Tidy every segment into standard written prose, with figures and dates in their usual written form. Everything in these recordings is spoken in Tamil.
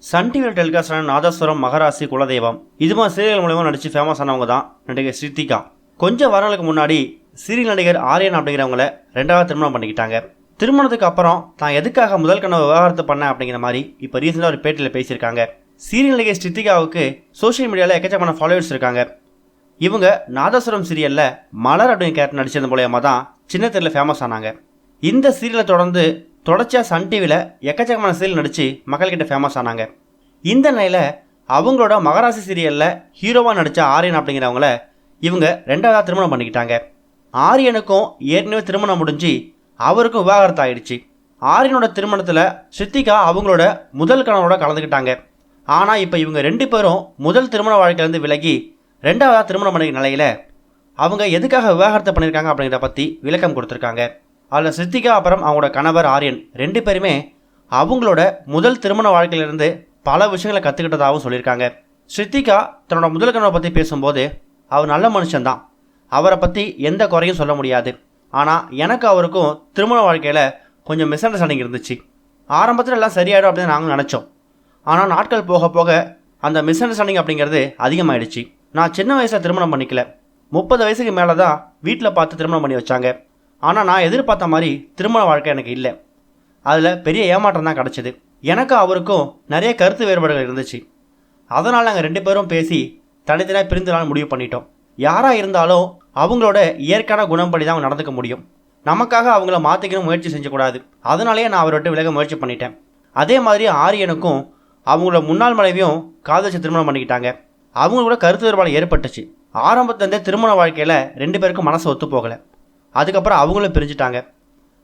சன் டிவியில் டெலிகாஸ்ட் ஆன நாதஸ்வரம், மகராசி, குலதெய்வம் இது மாதிரி சீரியல் மூலமா நடிச்சு ஃபேமஸ் ஆனவங்க தான் நடிகை ஸ்ருத்திகா. கொஞ்சம் வாரங்களுக்கு முன்னாடி சீரியல் நடிகர் ஆரியன் அப்படிங்கிறவங்கள 2வது திருமணம் பண்ணிக்கிட்டாங்க. திருமணத்துக்கு அப்புறம் தான் எதுக்காக முதல் கனவு விவாகரத்து பண்ண அப்படிங்கிற மாதிரி இப்போ ரீசெண்டாக ஒரு பேட்டியில் பேசியிருக்காங்க. சீரியல் நடிகை ஸ்ருத்திகாவுக்கு சோஷியல் மீடியாவில் எக்கச்சக்கமான ஃபாலோவர்ஸ் இருக்காங்க. இவங்க நாதஸ்வரம் சீரியலில் மலர் அப்படிங்கிற கேரக்டர் நடிச்சது மூலயமா தான் சின்ன திரையில் ஃபேமஸ் ஆனாங்க. இந்த சீரியலை தொடர்ச்சியாக சன் டிவியில் எக்கச்சக்கமான சீரியல் நடித்து மக்கள்கிட்ட ஃபேமஸ் ஆனாங்க. இந்த நிலையில் அவங்களோட மகராசி சீரியலில் ஹீரோவாக நடித்த ஆரியன் அப்படிங்கிறவங்கள இவங்க 2வது திருமணம் பண்ணிக்கிட்டாங்க. ஆரியனுக்கும் ஏற்கனவே திருமணம் முடிஞ்சு அவருக்கும் விவாகரத்து ஆயிடுச்சு. ஆரியனோட திருமணத்தில் ஸ்ருத்திகா அவங்களோட முதல் கணவனோட கலந்துக்கிட்டாங்க. ஆனால் இப்போ இவங்க 2 பேரும் முதல் திருமண வாழ்க்கையிலேருந்து விலகி 2வது திருமணம் பண்ணிக்கிற நிலையில் அவங்க எதுக்காக விவாகரத்து பண்ணியிருக்காங்க அப்படிங்கிறத பற்றி விளக்கம் கொடுத்துருக்காங்க. அதில் ஸ்ருத்திகா அப்புறம் அவங்களோட கணவர் ஆரியன் 2 பேருமே அவங்களோட முதல் திருமண வாழ்க்கையிலிருந்து பல விஷயங்களை கற்றுக்கிட்டதாகவும் சொல்லியிருக்காங்க. ஸ்ருத்திகா தன்னோட முதல் கணவரை பற்றி பேசும்போது அவர் நல்ல மனுஷன்தான், அவரை பற்றி எந்த குறையும் சொல்ல முடியாது. ஆனால் எனக்கு அவருக்கும் திருமண வாழ்க்கையில் கொஞ்சம் மிஸ் அண்டர்ஸ்டாண்டிங் இருந்துச்சு. ஆரம்பத்தில் எல்லாம் சரியாயிடும் அப்படின்னு நாங்கள் நினச்சோம். ஆனால் நாட்கள் போக போக அந்த மிஸ் அண்டர்ஸ்டாண்டிங் அப்படிங்கிறது அதிகமாகிடுச்சு. நான் சின்ன வயசில் திருமணம் பண்ணிக்கல, 30 வயசுக்கு மேலே தான் வீட்டில் பார்த்து திருமணம் பண்ணி வச்சாங்க. ஆனால் நான் எதிர்பார்த்த மாதிரி திருமண வாழ்க்கை எனக்கு இல்லை. அதில் பெரிய ஏமாற்றம் தான் கிடச்சிது. எனக்கும் அவருக்கும் நிறைய கருத்து வேறுபாடுகள் இருந்துச்சு. அதனால் நாங்கள் 2 பேரும் பேசி தனித்தனியாக பிரிந்துலாம் முடிவு பண்ணிட்டோம். யாராக இருந்தாலும் அவங்களோட இயற்கையான குணம்படி தான் அவங்க நடந்துக்க முடியும். நமக்காக அவங்கள மாற்றிக்கணும் முயற்சி செஞ்சக்கூடாது. அதனாலேயே நான் அவரை விட்டு விலக முயற்சி பண்ணிட்டேன். அதே மாதிரி ஆரியனுக்கும் அவங்களோட முன்னாள் மனைவியும் காதலிச்சு திருமணம் பண்ணிக்கிட்டாங்க. அவங்களோட கருத்து வேறுபாடு ஏற்பட்டுச்சு. ஆரம்பத்துலேருந்தே திருமண வாழ்க்கையில் 2 பேருக்கும் மனசு ஒத்து போகலை. அதுக்கப்புறம் அவங்களும் பிரிஞ்சுட்டாங்க.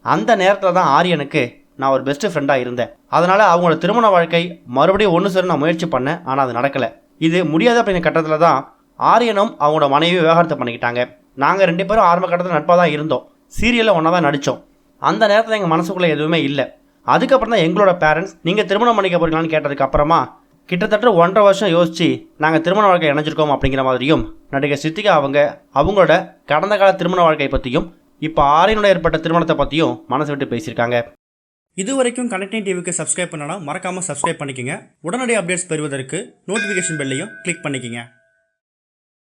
அந்த நேரத்தில் தான் ஆரியனுக்கு நான் ஒரு பெஸ்ட் ஃப்ரெண்டாக இருந்தேன். அதனால் அவங்களோட திருமண வாழ்க்கை மறுபடியும் ஒன்று சேர நான் முயற்சி பண்ணேன். ஆனால் அது நடக்கலை. இது முடியாத அப்படிங்கிற கட்டத்தில் தான் ஆரியனும் அவங்களோட மனைவி விவாகரத்து பண்ணிக்கிட்டாங்க. நாங்கள் 2 பேரும் ஆரம்ப கட்டத்தில் நட்பாக தான் இருந்தோம். சீரியலில் ஒன்றா தான் நடித்தோம். அந்த நேரத்தில் எங்கள் மனசுக்குள்ளே எதுவுமே இல்லை. அதுக்கப்புறம் தான் எங்களோட பேரண்ட்ஸ் நீங்கள் திருமணம் பண்ணிக்க போகிறீங்களான்னு கேட்டதுக்கு அப்புறமா கிட்டத்தட்ட 1.5 வருஷம் யோசித்து நாங்கள் திருமண வாழ்க்கை இணைஞ்சிருக்கோம் அப்படிங்கிற மாதிரியும் நடிகை ஸ்ருத்திகா அவங்களோட கடந்த கால திருமண வாழ்க்கை பற்றியும் இப்போ ஆரியனோட ஏற்பட்ட திருமணத்தை பற்றியும் மனசு விட்டு பேசியிருக்காங்க. இது வரைக்கும் கனெக்டிங் டிவிக்கு சப்ஸ்கிரைப் பண்ணனா மறக்காமல் சப்ஸ்கிரைப் பண்ணிக்கங்க. உடனடி அப்டேட்ஸ் பெறுவதற்கு நோட்டிஃபிகேஷன் பெல்லையும் கிளிக் பண்ணிக்கங்க.